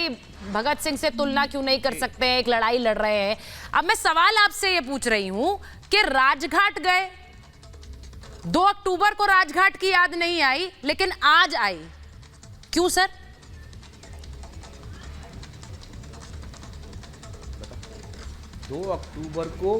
भाई भगत सिंह से तुलना क्यों नहीं कर सकते हैं, एक लड़ाई लड़ रहे हैं। अब मैं सवाल आपसे ये पूछ रही हूं कि राजघाट गए, 2 अक्टूबर को राजघाट की याद नहीं आई लेकिन आज आई, क्यों सर? दो अक्टूबर को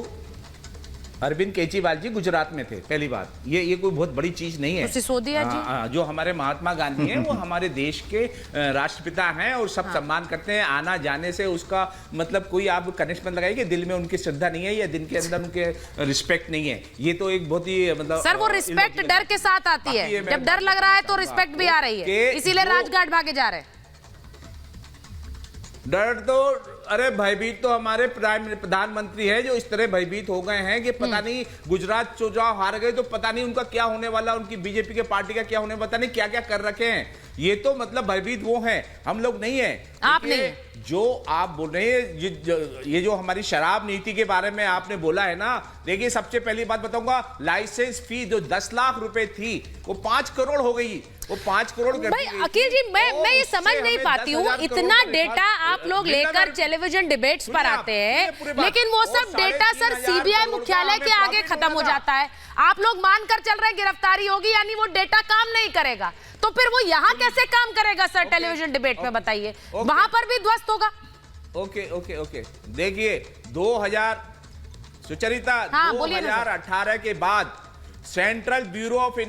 अरविंद केजरीवाल जी गुजरात में थे, पहली बात। ये कोई बहुत बड़ी चीज नहीं है। सिसोदिया जी जो हमारे महात्मा गांधी हैं वो हमारे देश के राष्ट्रपिता हैं और सब सम्मान करते हैं। आना जाने से उसका मतलब कोई आप कनेक्शन लगाइए कि दिल में उनकी श्रद्धा नहीं है या दिल के अंदर उनके रिस्पेक्ट नहीं है। ये तो एक बहुत ही मतलब सर वो रिस्पेक्ट डर के साथ आती है, जब डर लग रहा है तो रिस्पेक्ट भी आ रही है, इसीलिए राजघाट भागे जा रहे हैं। डर तो अरे भयभीत तो हमारे प्रधानमंत्री है जो इस तरह भयभीत हो गए हैं कि पता नहीं गुजरात चुनाव हार गए तो पता नहीं उनका क्या होने वाला, उनकी बीजेपी के पार्टी का क्या होने, पता नहीं क्या क्या कर रखे हैं। ये तो मतलब भयभीत वो हैं, हम लोग नहीं है। आप नहीं जो आप बोल रहे हैं ये जो हमारी शराब नीति के बारे में आपने बोला है ना, देखिए सबसे पहली बात बताऊंगा, लाइसेंस फी जो 10 लाख रुपए थी वो 5 करोड़ हो गई, वो 5 करोड़ भाई अखिल जी मैं ये समझ नहीं पाती हूँ, इतना डेटा आप लोग लेकर टेलीविजन डिबेट्स पर आते हैं लेकिन वो सब डेटा सर सीबीआई मुख्यालय के आगे खत्म हो जाता है। आप लोग मानकर चल रहे गिरफ्तारी होगी यानी वो डेटा काम नहीं करेगा, तो फिर वो यहाँ कैसे काम करेगा सर? टेलीविजन डिबेट में बताइए, वहां पर भी ध्वस्त होगा। ओके देखिए 2000 सुचरिता 2018 के बाद central bureau of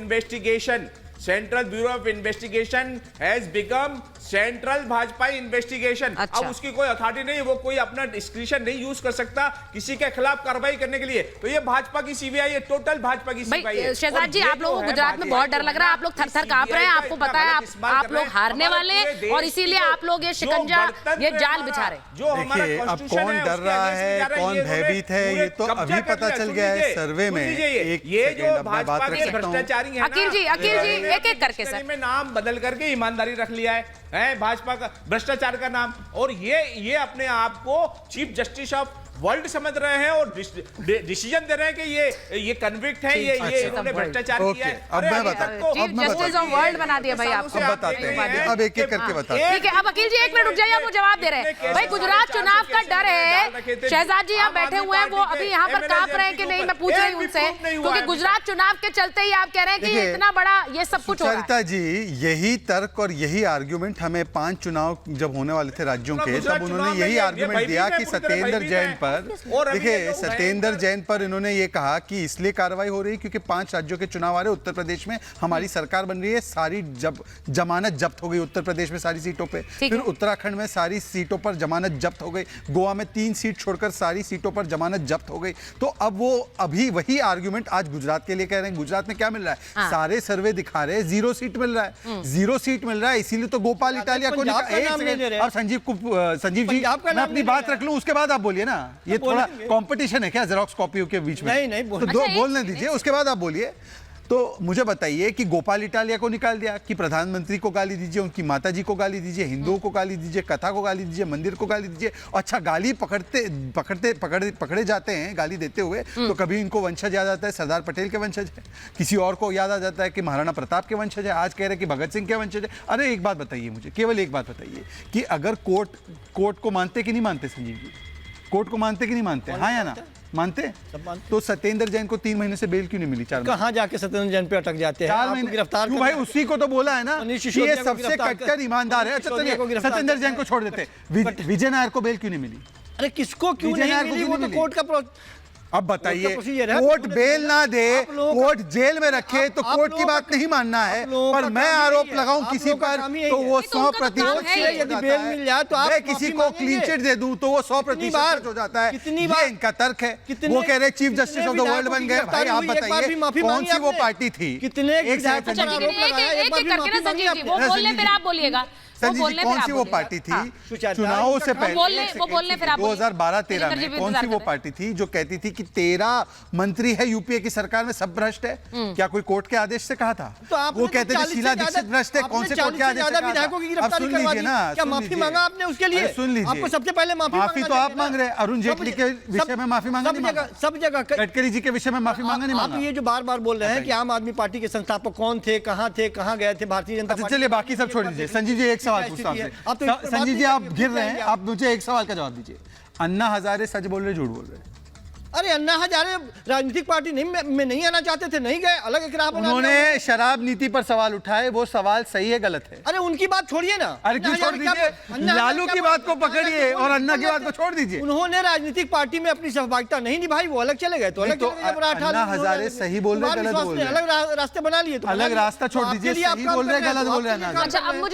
investigation has become central Bhajpa investigation. अब उसकी कोई अथॉरिटी नहीं, वो कोई अपना डिस्क्रिशन नहीं यूज कर सकता किसी के खिलाफ कार्रवाई करने के लिए। तो ये भाजपा की सीबीआई है, टोटल भाजपा की सीबीआई है। शहजाद जी आप लोगों को गुजरात में बहुत डर लग रहा है, आप लोग थर-थर कांप रहे हैं, आपको पता है आप लोग हारने वाले हैं और इसीलिए आप लोग ये शिकंजा, ये जाल बिछा रहे। देखिए अब कौन डर रहा है, कौन भयभीत है, ये तो अभी पता चल गया है सर्वे में। ये जो भाजपा के भ्रष्टाचारी है, अखिल जी एक-एक करके सर में नाम बदल करके ईमानदारी रख लिया है भाजपा का, भ्रष्टाचार का नाम, और ये अपने आप को चीफ जस्टिस ऑफ वर्ल्ड समझ रहे हैं और डिसीजन दे रहे हैं कि ये कन्विक्ट है, ये इन्होंने भ्रष्टाचार किया है। अब मैं बताता चीफ जस्टिस ऑफ वर्ल्ड बना दिया भाई आपको। अब बताते हैं, अब एक एक करके बताते हैं। ठीक है, अब अखिल जी 1 मिनट रुक जाइए, आप वो जवाब दे रहे हैं। भाई गुजरात चुनाव का डर है, शहजाद जी आप बैठे हुए हैं, वो अभी यहाँ पर कांप रहे हैं कि नहीं, मैं पूछ रही हूँ उनसे, क्योंकि गुजरात चुनाव के चलते ही आप कह रहे हैं कि इतना बड़ा ये सब कुछ हो रहा है। सरिता जी यही तर्क और यही आर्ग्यूमेंट हमें 5 चुनाव जब होने वाले थे राज्यों के, तब उन्होंने यही आर्ग्यूमेंट दिया कि सत्येंद्र जैन पर, देखिए सत्येंद्र जैन पर इन्होंने ये कहा कि इसलिए कार्रवाई हो रही है क्योंकि 5 राज्यों के चुनाव आ रहे, उत्तर प्रदेश में हमारी सरकार बन रही है, सारी जमानत जब्त हो गई उत्तर प्रदेश में सारी सीटों पे, फिर उत्तराखंड में सारी सीटों पर जमानत जब्त हो गई, गोवा में 3 सीट छोड़कर सारी सीटों पर जमानत जब्त हो गई। तो अब वो अभी वही आर्ग्यूमेंट आज गुजरात के लिए कह रहे हैं। गुजरात में क्या मिल रहा है? सारे सर्वे दिखा रहे हैं 0 सीट मिल रहा है, 0 सीट मिल रहा है, इसीलिए तो गोपाल इटालिया को और संजीव जी मैं अपनी बात रख लूं उसके बाद आप बोलिए ना। ये थोड़ा कंपटीशन है क्या जेरोक्स कॉपियों के बीच में? नहीं तो बोलने दीजिए, उसके बाद आप बोलिए। तो मुझे बताइए कि गोपाल इटालिया को निकाल दिया कि प्रधानमंत्री को गाली दीजिए, उनकी माताजी को गाली दीजिए, हिंदुओं को गाली दीजिए, कथा को गाली दीजिए, मंदिर को गाली दीजिए। अच्छा गाली पकड़े जाते हैं गाली देते हुए तो कभी इनको वंशज याद आता है सरदार पटेल के वंशज है, किसी और को याद आ जाता है कि महाराणा प्रताप के वंशज है, आज कह रहे हैं कि भगत सिंह के वंशज है। अरे एक बात बताइए मुझे, केवल एक बात बताइए कि अगर कोर्ट को मानते कि नहीं मानते संजीव जी? कोर्ट को मानते कि नहीं मानते? हाँ या ना? मानते? तो सत्येंद्र जैन को 3 महीने से बेल क्यों नहीं मिली? 4 कहाँ जाके सत्येंद्र जैन पे अटक जाते हैं? 4 महीने गिरफ्तार क्यों भाई? उसी को तो बोला है ना कि ये सबसे कट्टर ईमानदार है। अच्छा चलिए सत्येंद्र जैन को छोड़ देते, विजय नायर को बेल क्यों नहीं मिली? अरे किसको क्यों नहीं मिली? वो तो कोर्ट का अब बताइए, कोर्ट बेल ना दे, कोर्ट जेल में रखे तो कोर्ट की बात नहीं मानना है, पर मैं आरोप लगाऊं किसी पर तो वो 100% यदि बेल मिल जाए तो मैं किसी को क्लीन चिट दे दूं तो वो 100% हो जाता है। ये इनका तर्क है। वो कह रहे chief justice of the world बन गए। भाई आप बताइए कौन सी वो पार्टी थी? संजीव जी कौन सी वो पार्टी थी चुनावों से पहले 2012-13 में? कौन सी वो पार्टी थी जो कहती थी कि 13 मंत्री है यूपीए की सरकार में सब भ्रष्ट है? क्या कोई कोर्ट के आदेश से कहा था? वो कहते थे शीला दीक्षित भ्रष्ट है। कौन से कोर्ट के आदेश से कहा था? अब सुन लीजिए ना, क्या माफी मांगा आपने उसके लिए? सुन लीजिए, आपको सबसे पहले माफी तो आप मांग रहे हैं। अरुण जेटली के विषय में माफी मांगा नहीं? सब जगह गडकरी जी के विषय में माफी मांगा नहीं? आप ये जो बार बार बोल रहे हैं कि आम आदमी पार्टी के संस्थापक कौन थे, कहाँ गए थे भारतीय जनता पार्टी? चलिए बाकी सब छोड़ दीजिए। संजीव जी एक सवाल क्या पूछता हूं स्थिति है? आपसे। अब तो इस पर बात संजीव जी, नहीं आप करेंगे, घिर भूल रहे हैं, जाएंगे आप मुझे एक सवाल का जवाब दीजिए। अन्ना हजारे सच बोल रहे, झूठ बोल रहे? अरे अन्ना हजारे राजनीतिक पार्टी नहीं में नहीं आना चाहते थे, नहीं गए, अलग एक राह बना लिया। उन्होंने शराब नीति पर सवाल उठाए, वो सवाल सही है गलत है? अरे उनकी बात छोड़िए ना। अरे क्यों छोड़ दीजिए, लालू की बात को पकड़िए और अन्ना की बात को छोड़ दीजिए। उन्होंने राजनीतिक पार्टी में अपनी सहभागिता नहीं निभाई, वो अलग चले गए, तो अलग तो चले गए। मराठा अन्ना हजारे सही बोल रहे, गलत बोल रहे? अलग रास्ते बना लिए, तो अलग रास्ता छोड़ दीजिए, सही बोल रहे, गलत बोल रहे? अच्छा, अब मुझे